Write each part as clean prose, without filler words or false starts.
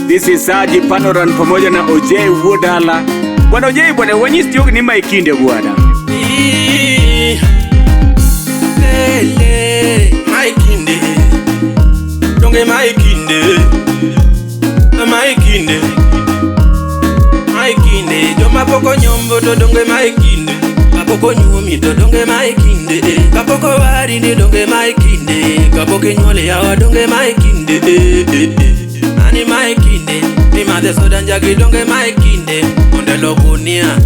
This is Jipanoran pamoja na Wuod Dala. Bwana Ojei, bwana wanyisi tiogi ni Kinde bwana. Kinde. Donge Kinde. Kinde. Joma poko nyombo to donge Kinde. Kapoko nyumi to donge Kinde. Kapoko wari ni donge Kinde. Kapoko nyole yawa donge Kinde. Ani Kinde. Ni made soda njagi donge Kinde. Onde lobunia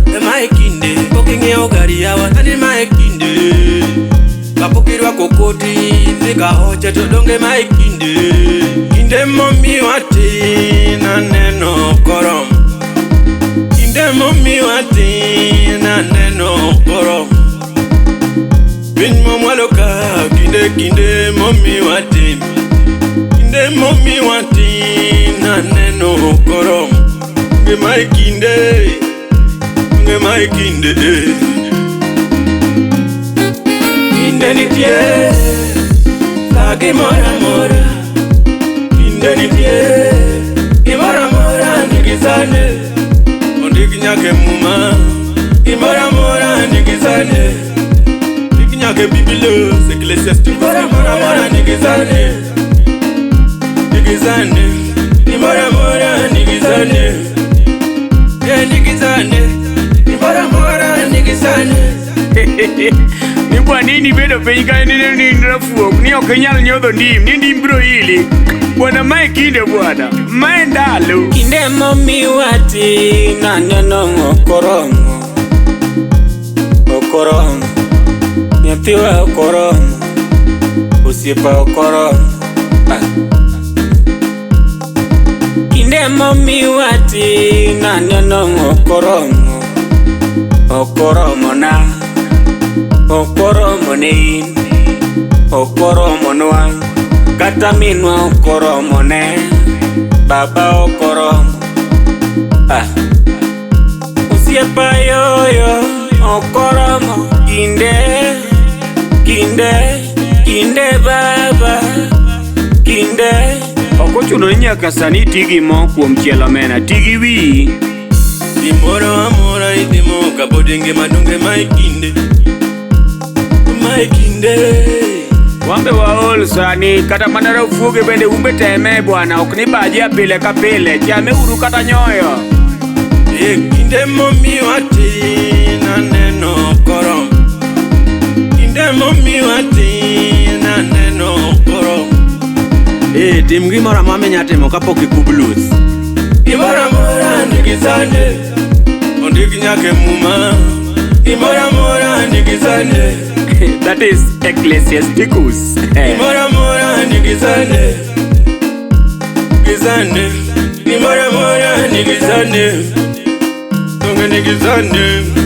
Kinde. Pokinge ogari yawa ani Kinde. Kapokirwa kokoti Nika hoche to donge Kinde. Kinde momi wati na neno korom. Kinde momi wati na neno korom. Bin momwaloka Kinde momi wati. Kinde momi wati na neno korom. Nge Kinde. Kinde nitie gimora mora. Kinde nitie gimora mora nikizane. Ondik nyake muma gimora mora nikizane. Ondik nyake bibilo Ecclesiastes gimora mora nikizane. Gimora mora nikizane. Nikizane gimora mora nikizane. Ni kwa nini bedo penyika ni rafuok ni okenyal nyodho ndim ni ndim bro hili bwana Kinde bwana Ndalo. Kinde momi wati na neno okoromo nyathiwa okoromo osiepa okoromo. Kinde momi wati na neno okoromo na okoromo ne okoromo nwa kata minwa okoromo ne baba okoromo. Osiepa yoyo okoromo. Kinde baba Kinde. Okochuno ni nyaka sani tigi mo kuom chielo mena tigi wi. Gimoro amora itimo kapodenge madonge Kinde. Wambe waol sani kata mana rafuoge bende umbe teme bwana ok ni baje pile ka pile chame uru kata nyoyo. Kinde momi wati na neno korom. Kinde momi wati na neno korom. Tim gimora mamenya timo kapok ikublus. Gimora mora nikizane. Ondik nyake muma gimora mora nikizane. That is Ecclesiastes. Gimora mora nikizane. Gimora mora nikizane. Donge nikizane.